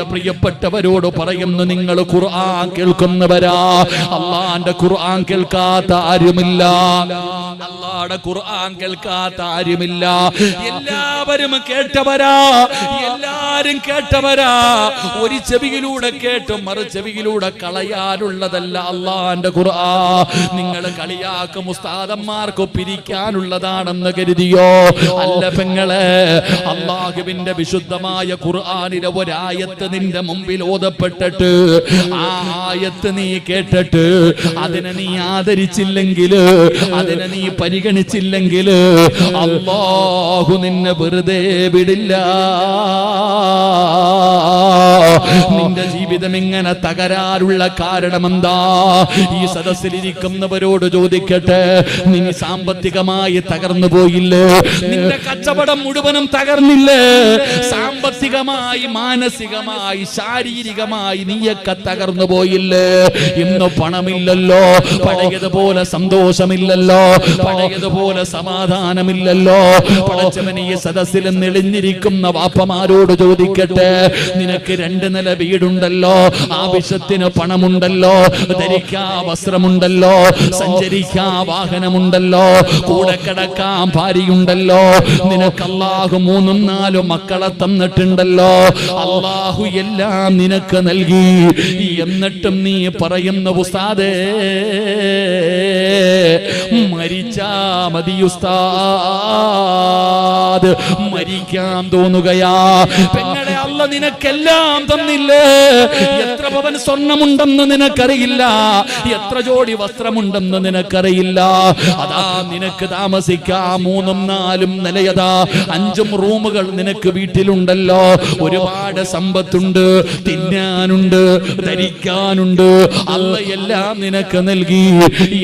പ്രിയപ്പെട്ടവരോട് പറയുന്നു, നിങ്ങൾ ഖുർആൻ കേൾക്കുന്നവരാ. അള്ളാന്റെ ഖുർആൻ കേൾക്കാത്ത ആരുമില്ല. അള്ളാന്റെ ഖുർആൻ കേൾക്കാത്ത ആരുമില്ല. എല്ലാവരും കേട്ടവരാ, എല്ലാരും കേട്ടവരാ. ഒരു ചെവിയിലൂടെ കേട്ടും മറു ചെവിയിലൂടെ കളയാനുള്ളതല്ല അള്ളാന്റെ ഖുർആൻ. നിങ്ങൾ കളിയാക്കും ഉസ്താദന്മാർക്ക് പിരിക്കാനുള്ളതാണെന്ന് കരുതിയോ? അല്ല പെങ്ങളെ, അള്ളാഹുവിന്റെ വിശുദ്ധമായ ഖുർആനിലെ ഒരായത്ത് നിന്റെ മുമ്പിൽ ഓതപ്പെട്ടിട്ട് ആ ആയത്ത് നീ കേട്ടിട്ട് അതിനെ നീ ആദരിച്ചില്ലെങ്കിൽ, അതിനെ നീ പരിഗണിച്ചില്ലെങ്കിൽ അല്ലാഹു നിന്നെ വെറുതെ വിടില്ല. നിന്റെ ജീവിതം ഇങ്ങനെ തകരാറുള്ള കാരണമെന്താ? ഈ സദസ്സിലിരിക്കുന്നവരോട് ചോദിക്കട്ടെ, നീ സാമ്പത്തികമായി തകർന്നു പോയില്ലേ? നിന്റെ കച്ചവടം മുഴുവനും തകർന്നില്ലേ? സാമ്പത്തികമായി, മാനസികമായി, ശാരീരികമായി നീയൊക്കെ തകർന്നു പോയില്ലേ? ഇന്ന് പണമില്ലല്ലോ, പഴയതുപോലെ സന്തോഷമില്ലല്ലോ, പഴയതുപോലെ സമാധാനമില്ലല്ലോ. പടച്ചവൻ ഈ സദസ്സിൽ നെളിഞ്ഞിരിക്കുന്ന വാപ്പമാരോട് ചോദിക്കട്ടെ, നിനക്ക് 2 നില വീടുണ്ടല്ലോ, ആവശ്യത്തിന് പണമുണ്ടല്ലോ, ധരിക്കാൻ വസ്ത്രമുണ്ടല്ലോ, സഞ്ചരിക്കാൻ വാഹനമുണ്ടല്ലോ, കൂടെ കിടക്കാൻ ഭാര്യയുണ്ടല്ലോ, നിനക്ക് അല്ലാഹു 3 4 മക്കളെ തന്നിട്ടുണ്ടല്ലോ, അല്ലാഹു എല്ലാം നിനക്ക് നൽകി. എന്നിട്ടും നീ പറയുന്ന ഉസ്താദേ മരിച്ചാ മതി ഉസ്താദ്, മരിക്കാൻ തോന്നുകയാ. പെങ്ങളെ, അല്ല നിനക്കെല്ലാം തന്നില്ലേ? എത്ര പവൻ സ്വർണമുണ്ടെന്ന് നിനക്കറിയില്ല, എത്ര ജോഡി വസ്ത്രമുണ്ടെന്ന് നിനക്കറിയില്ല. അതാ നിനക്ക് താമസിക്കാം 3 4 നിലയതാ 5 റൂമുകൾ നിനക്ക് വീട്ടിലുണ്ടല്ലോ. ഒരുപാട് സമ്പത്തുണ്ട്, തിന്നാനുണ്ട്, ധരിക്കാനുണ്ട്, അല്ല എല്ലാം നിനക്ക് നൽകി.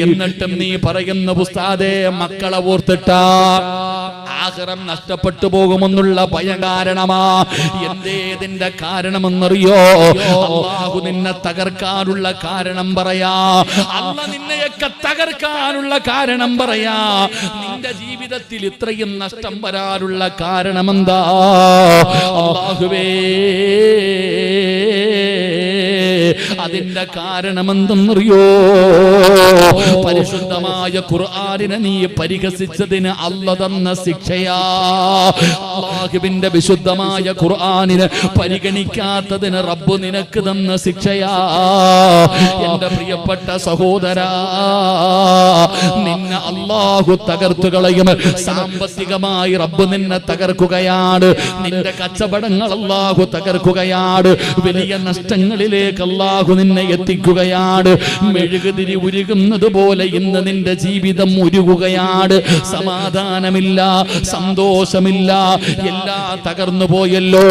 എന്നിട്ടും നീ പറയുന്ന ഉസ്താദേ മക്കളെ ഓർത്തിട്ടാ ആഖിറം നഷ്ടപ്പെട്ടു പോകുമെന്നുള്ള ഭയം കാരണമാ. എന്തേതിന്റെ കാരണമെന്നറിയോ? അല്ലാഹു നിന്നെ തകർക്കാനുള്ള കാരണം പറയാ. അല്ല നിന്നെയൊക്കെ തകർക്കാനുള്ള കാരണം പറയാ. നിന്റെ ജീവിതത്തിൽ ഇത്രയും നഷ്ടം വരാനുള്ള കാരണമെന്താ? അല്ലാഹുവേ, അതിന്റെ കാരണമെന്തെന്നറിയോ? പരിശുദ്ധമായ ഖുർആനിനെ നീ പരിഹസിച്ചതിന് അല്ലാഹു തന്ന ശിക്ഷയാ. അല്ലാഹുവിന്റെ വിശുദ്ധമായ ഖുർആനിനെ പരിഗണിക്കാത്തതിന് റബ്ബ് നിനക്ക് തന്ന ശിക്ഷയാ. എന്റെ പ്രിയപ്പെട്ട സഹോദരാ, നിന്നെ അല്ലാഹു തകർത്തു കളയും. സാമ്പത്തികമായി റബ്ബ് നിന്നെ തകർക്കുകയാണ്. നിന്റെ കച്ചവടങ്ങൾ അല്ലാഹു തകർക്കുകയാണ്. വലിയ നഷ്ടങ്ങളിലേക്ക് അല്ലാഹു നിന്നെ എത്തിക്കുകയാണ്. മെഴുകുതിരി ഉരുകുന്നത് പോലെ ഇന്ന് നിന്റെ ജീവിതം ഉരുകുകയാണ്. സമാധാനമില്ല, സന്തോഷമില്ല, എല്ലാം തകർന്നു പോയല്ലോ.